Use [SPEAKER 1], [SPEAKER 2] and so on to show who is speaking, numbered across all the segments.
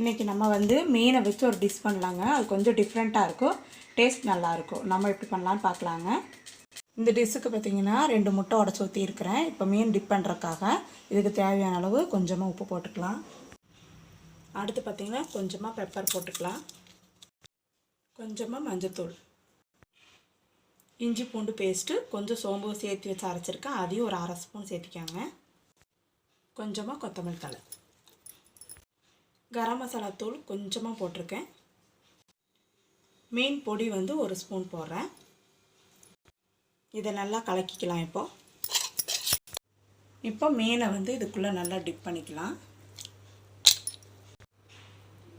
[SPEAKER 1] இன்றைக்கி நம்ம வந்து மீனை வச்சு ஒரு டிஷ் பண்ணலாங்க. அது கொஞ்சம் டிஃப்ரெண்ட்டாக இருக்கும், டேஸ்ட் நல்லாயிருக்கும். நம்ம எப்படி பண்ணலான்னு பார்க்கலாங்க. இந்த டிஷ்ஷுக்கு பார்த்திங்கன்னா 2 முட்டை உடச்சி ஊற்றிருக்கிறேன். இப்போ மீன் டிப் பண்ணுறதுக்காக இதுக்கு தேவையான அளவு கொஞ்சமாக உப்பு போட்டுக்கலாம். அடுத்து பார்த்திங்கன்னா கொஞ்சமாக பெப்பர் போட்டுக்கலாம், கொஞ்சமாக மஞ்சத்தூள், இஞ்சி பூண்டு பேஸ்ட்டு, கொஞ்சம் சோம்பு சேர்த்து வச்சு அரைச்சிருக்கேன், அதையும் ஒரு 1/2 ஸ்பூன் சேர்த்திக்காங்க. கொஞ்சமாக கொத்தமல்லி தழை, கரம் மசாலா தூள் கொஞ்சமாக போட்டிருக்கேன். மீன் பொடி வந்து 1 ஸ்பூன் போடுறேன். இதை நல்லா கலக்கிக்கலாம். இப்போ மீனை வந்து இதுக்குள்ளே நல்லா டிப் பண்ணிக்கலாம்.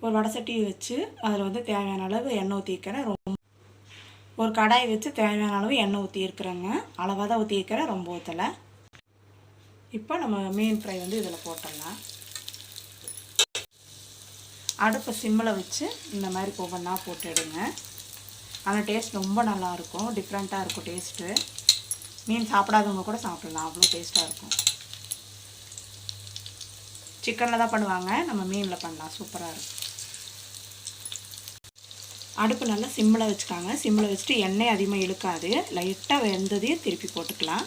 [SPEAKER 1] ஒரு வடை சட்டி வச்சு அதில் வந்து தேவையான அளவு எண்ணெய் ஊற்றிக்கிறேன். ஒரு கடாய் வச்சு தேவையான அளவு எண்ணெய் ஊற்றிருக்கிறேங்க. அளவாக தான் ஊற்றிருக்கிறேன், ரொம்ப ஊற்றலை. இப்போ நம்ம மீன் ஃப்ரை வந்து இதில் போட்டுடலாம். அடுப்பை சிம்மில் வச்சு இந்த மாதிரி ஒவ்வொன்றா போட்டு எடுங்க. ஆனால் டேஸ்ட் ரொம்ப நல்லாயிருக்கும், டிஃப்ரெண்ட்டாக இருக்கும் டேஸ்ட்டு. மீன் சாப்பிடாதவங்க கூட சாப்பிட்லாம், அவ்வளோ டேஸ்ட்டாக இருக்கும். சிக்கனில் தான் பண்ணுவாங்க, நம்ம மீனில் பண்ணலாம், சூப்பராக இருக்கும். அடுப்பு நல்லா சிம்மில் வச்சுக்காங்க. சிம்மில் வச்சுட்டு எண்ணெய் அதிகமாக இழுக்காது, லைட்டாக வெந்ததையும் திருப்பி போட்டுக்கலாம்.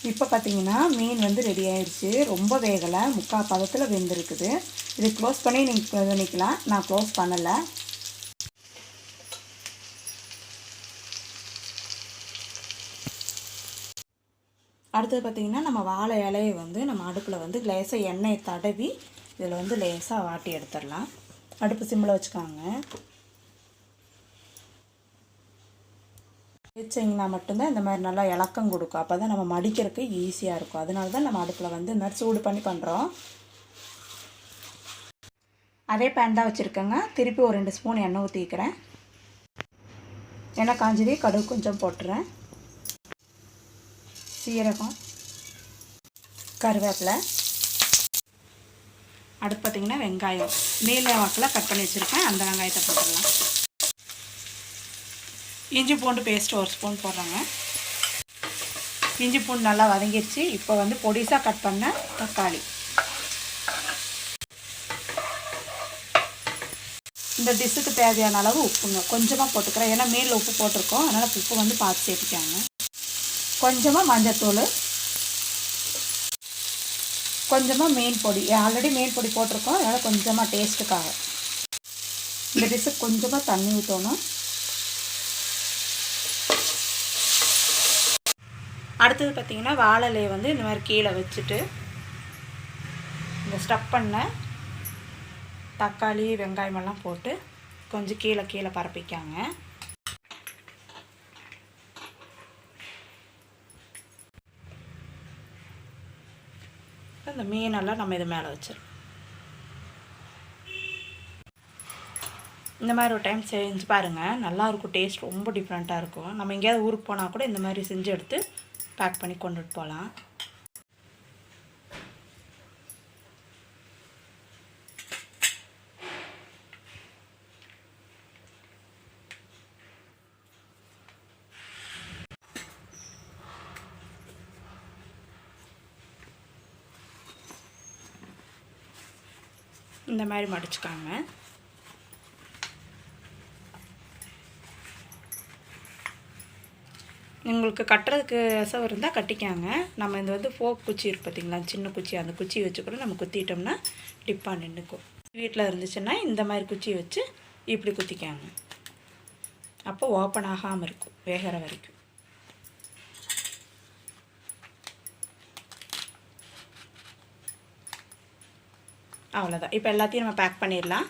[SPEAKER 1] இப்போ பார்த்தீங்கன்னா மீன் வந்து ரெடி ஆயிடுச்சு. ரொம்ப வேகலை, 3/4 பதத்தில் வெந்திருக்குது. இது க்ளோஸ் பண்ணி நீங்கள் பண்ணிக்கலாம், நான் க்ளோஸ் பண்ணலை. அடுத்தது பார்த்திங்கன்னா நம்ம வாழை இலையை வந்து நம்ம அடுப்பில் வந்து லேசாக எண்ணெயை தடவி இதில் வந்து லேசாக வாட்டி எடுத்துடலாம். அடுப்பு சிம்மில் வச்சுக்காங்க. வச்சிங்கன்னா மட்டும்தான் இந்த மாதிரி நல்லா இலக்கம் கொடுக்கும். அப்போ தான் நம்ம மடிக்கிறதுக்கு ஈஸியாக இருக்கும். அதனால தான் நம்ம அடுப்பில் வந்து இந்த மாதிரி சூடு பண்ணி பண்ணுறோம். அதே பேன் தான் வச்சுருக்கேங்க. திருப்பி ஒரு 2 ஸ்பூன் எண்ணெய் ஊற்றிக்கிறேன். எண்ணெய் காஞ்சதே கடுகு கொஞ்சம் போட்டுறேன், சீரகம், கருவேப்பிலை. அடுத்து பார்த்திங்கன்னா வெங்காயம் நீல வாக்கில் கட் பண்ணி வச்சுருக்கேன், அந்த வெங்காயத்தை போட்டுடலாம். இஞ்சி பூண்டு பேஸ்ட்டு 1 ஸ்பூன் போடுறாங்க. இஞ்சி பூண்டு நல்லா வதங்கிடுச்சு. இப்போ வந்து பொடிசாக கட் பண்ண தக்காளி. இந்த டிஷ்ஷுக்கு தேவையான அளவு உப்புங்க கொஞ்சமாக போட்டுக்கிறேன், ஏன்னா மீனில் உப்பு போட்டிருக்கோம், அதனால் உப்பு வந்து பார்த்து சேர்த்துக்காங்க. கொஞ்சமாக மஞ்சத்தூள், கொஞ்சமாக மீன் பொடி. ஆல்ரெடி மீன் பொடி போட்டிருக்கோம், அதனால் கொஞ்சமாக டேஸ்ட்டுக்காக. இந்த டிஷ்ஷுக்கு கொஞ்சமாக தண்ணி ஊற்றணும். அடுத்தது பார்த்திங்கன்னா வாழை இலையை வந்து இந்த மாதிரி கீழே வச்சுட்டு இந்த ஸ்டஃப் பண்ண தக்காளி வெங்காயமெல்லாம் போட்டு கொஞ்சம் கீழே பரப்பிக்காங்க. இந்த மீனெல்லாம் நம்ம இது மேலே வச்சிடலாம். இந்த மாதிரி ஒரு டைம் செஞ்சு பாருங்கள், நல்லாயிருக்கும். டேஸ்ட் ரொம்ப டிஃப்ரெண்ட்டாக இருக்கும். நம்ம எங்கேயாவது ஊருக்கு போனால் கூட இந்த மாதிரி செஞ்சு எடுத்து பேக் பண்ணி கொண்டுட்டு போகலாம். இந்த மாதிரி மடிச்சுக்காங்க. உங்களுக்கு கட்டுறதுக்கு அசவு இருந்தால் கட்டிக்காங்க. நம்ம இந்த வந்து ஃபோக் குச்சி இருக்குது பார்த்திங்களா, சின்ன குச்சி, அந்த குச்சி வச்சு கூட நம்ம குத்திட்டோம்னா டிப்பாக நின்றுக்கும். வீட்டில் இருந்துச்சுன்னா இந்த மாதிரி குச்சி வச்சு இப்படி குத்திக்காங்க. அப்போ ஓப்பன் ஆகாமல் இருக்கும் வேகிற வரைக்கும். அவ்வளோதான். இப்போ எல்லாத்தையும் நம்ம பேக் பண்ணிடலாம்.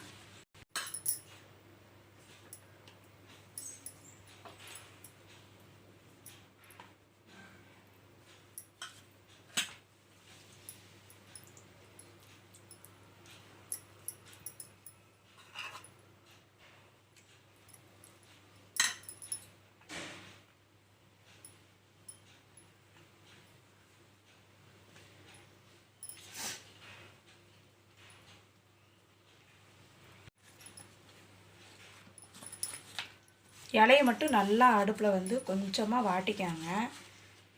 [SPEAKER 1] இலையை மட்டும் நல்லா அடுப்பில் வந்து கொஞ்சமாக வாட்டிக்காங்க,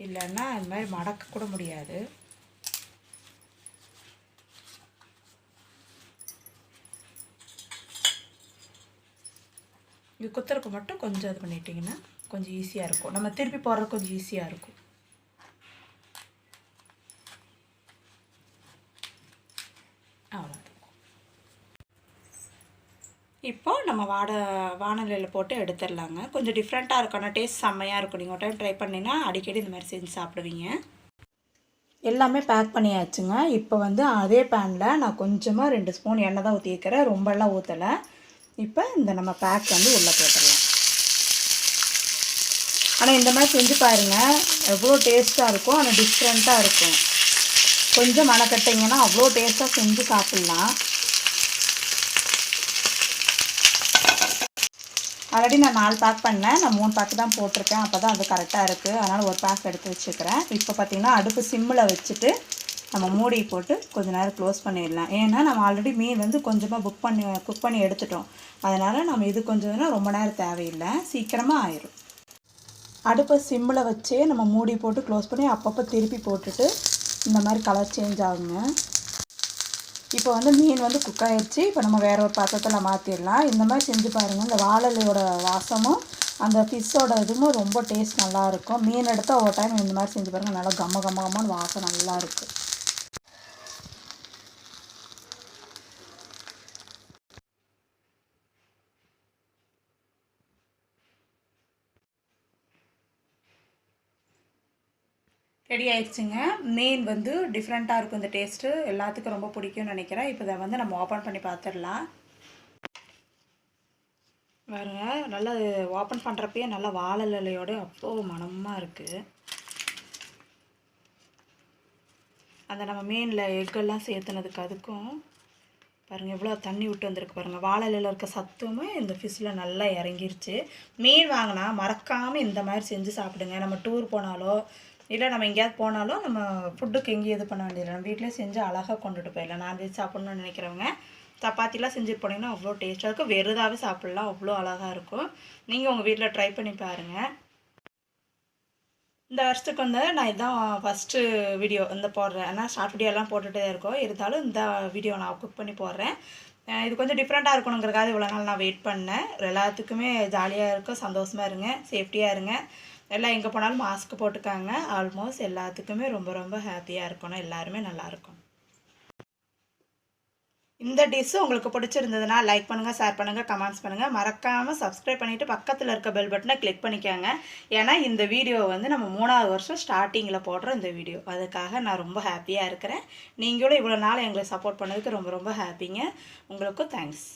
[SPEAKER 1] இல்லைன்னா இந்த மாதிரி மடக்க கூட முடியாது. இது குத்துறக்கு மட்டும் கொஞ்சம் இது பண்ணிட்டிங்கன்னா கொஞ்சம் ஈஸியாக இருக்கும், நம்ம திருப்பி போடுறது கொஞ்சம் ஈஸியாக இருக்கும். அவ்வளோதான். இப்போது நம்ம வானலியில் போட்டு எடுத்துடலாங்க. கொஞ்சம் டிஃப்ரெண்ட்டாக இருக்கும், ஆனால் டேஸ்ட் செம்மையாக இருக்கும். நீங்கள் ஒரு டைம் ட்ரை பண்ணிங்கன்னா அடிக்கடி இந்த மாதிரி செஞ்சு சாப்பிடுவீங்க. எல்லாமே பேக் பண்ணியாச்சுங்க. இப்போ வந்து அதே பேனில் நான் கொஞ்சமாக 2 ஸ்பூன் எண்ணெய் தான் ஊற்றிக்கிறேன், ரொம்பலாம் ஊற்றலை. இப்போ இந்த நம்ம பேக் வந்து உள்ளே போட்டுடலாம். ஆனால் இந்த மாதிரி செஞ்சு பாருங்கள், எவ்வளோ டேஸ்ட்டாக இருக்கும். ஆனால் டிஃப்ரெண்ட்டாக இருக்கும். கொஞ்சம் மணக்கட்டிங்கன்னா அவ்வளோ டேஸ்ட்டாக செஞ்சு சாப்பிட்லாம். ஆல்ரெடி நான் 4 பேக் பண்ணேன், நான் 3 பேக் தான் போட்டிருக்கேன். அப்போ தான் அது கரெக்டாக இருக்குது, அதனால் ஒரு பேக் எடுத்து வச்சுக்கிறேன். இப்போ பார்த்திங்கன்னா அடுப்பு சிம்மில் வச்சுட்டு நம்ம மூடி போட்டு கொஞ்சம் நேரம் க்ளோஸ் பண்ணிடலாம். ஏன்னா நம்ம ஆல்ரெடி மீன் வந்து கொஞ்சமாக குக் பண்ணி எடுத்துட்டோம். அதனால் நம்ம இது கொஞ்சம் ரொம்ப நேரம் தேவையில்லை, சீக்கிரமாக ஆயிடும். அடுப்பை சிம்மில் வச்சே நம்ம மூடி போட்டு க்ளோஸ் பண்ணி அப்பப்போ திருப்பி போட்டுட்டு இந்த மாதிரி கலர் சேஞ்ச் ஆகுங்க. இப்போ வந்து மீன் வந்து குக் ஆகிடுச்சு. இப்போ நம்ம வேற ஒரு பாத்திரத்தில் மாற்றிடலாம். இந்த மாதிரி செஞ்சு பாருங்கள், இந்த வாழலையோட வாசமும் அந்த ஃபிஷ்ஷோட இதுவும் ரொம்ப டேஸ்ட் நல்லாயிருக்கும். மீன் எடுத்தால் ஒரு டைம் இந்த மாதிரி செஞ்சு பாருங்கள், நல்லா கம்ம வாசம் நல்லாயிருக்கும். ரெடி ஆயிடுச்சுங்க. மீன் வந்து டிஃப்ரெண்ட்டாக இருக்கும், இந்த டேஸ்ட்டு எல்லாத்துக்கும் ரொம்ப பிடிக்கும்னு நினைக்கிறேன். இப்போ இதை வந்து நம்ம ஓப்பன் பண்ணி பார்த்துடலாம். பாருங்க, நல்லா ஓப்பன் பண்ணுறப்பயே நல்லா வாழை இலையோடு அவ்வளோ மணமாக இருக்குது. அந்த நம்ம மீனில் எக்கெல்லாம் சேர்த்துனதுக்கு அதுக்கும் பாருங்கள் எவ்வளோ தண்ணி விட்டு வந்திருக்கு பாருங்கள். வாழை இலையில் இருக்க சத்துமே இந்த ஃபிஷ்ஷில் நல்லா இறங்கிருச்சு. மீன் வாங்கினா மறக்காமல் இந்த மாதிரி செஞ்சு சாப்பிடுங்க. நம்ம டூர் போனாலோ இல்லை நம்ம எங்கேயாவது போனாலும் நம்ம ஃபுட்டுக்கு எங்கேயும் இது பண்ண வேண்டியதில்லை, நம்ம வீட்டிலே செஞ்சு அழகாக கொண்டுட்டு போயிடலாம். நான்வெஜ் சாப்பிட்ணுன்னு நினைக்கிறவங்க சப்பாத்திலாம் செஞ்சுட்டு போனீங்கன்னா அவ்வளோ டேஸ்ட்டாக இருக்கும். வெறுதாகவே சாப்பிட்லாம், அவ்வளோ அழகாக இருக்கும். நீங்கள் உங்கள் வீட்டில் ட்ரை பண்ணி பாருங்கள். இந்த வருஷத்துக்கு வந்து நான் இதுதான் ஃபஸ்ட்டு வீடியோ இந்த போடுறேன். ஆனால் ஷார்ட் வீடியோலாம் போட்டுகிட்டே தான் இருக்கோம், இருந்தாலும் இந்த வீடியோ நான் குக் பண்ணி போடுறேன். இது கொஞ்சம் டிஃப்ரெண்ட்டாக இருக்கணுங்கிறதுக்காக இவ்வளோ நாள் நான் வெயிட் பண்ணேன். எல்லாத்துக்குமே ஜாலியாக இருக்கும், சந்தோஷமாக இருங்க, சேஃப்டியாக இருங்க. எல்லாம் எங்கே போனாலும் மாஸ்க் போட்டுக்காங்க. ஆல்மோஸ்ட் எல்லாத்துக்குமே ரொம்ப ரொம்ப ஹாப்பியாக இருக்கணும், எல்லாருமே நல்லாயிருக்கும். இந்த டிஷ்ஷு உங்களுக்கு பிடிச்சிருந்ததுன்னா லைக் பண்ணுங்கள், ஷேர் பண்ணுங்கள், கமெண்ட்ஸ் பண்ணுங்கள். மறக்காமல் சப்ஸ்கிரைப் பண்ணிவிட்டு பக்கத்தில் இருக்க பெல் பட்டனை கிளிக் பண்ணிக்கோங்க. ஏன்னா இந்த வீடியோ வந்து நம்ம 3வது வருஷம் ஸ்டார்டிங்கில் போடுறோம் இந்த வீடியோ. அதுக்காக நான் ரொம்ப ஹாப்பியாக இருக்கிறேன். நீங்களும் இவ்வளோ நாள் எங்களை சப்போர்ட் பண்ணதுக்கு ரொம்ப ரொம்ப ஹாப்பிங்க. உங்களுக்கும் தேங்க்ஸ்.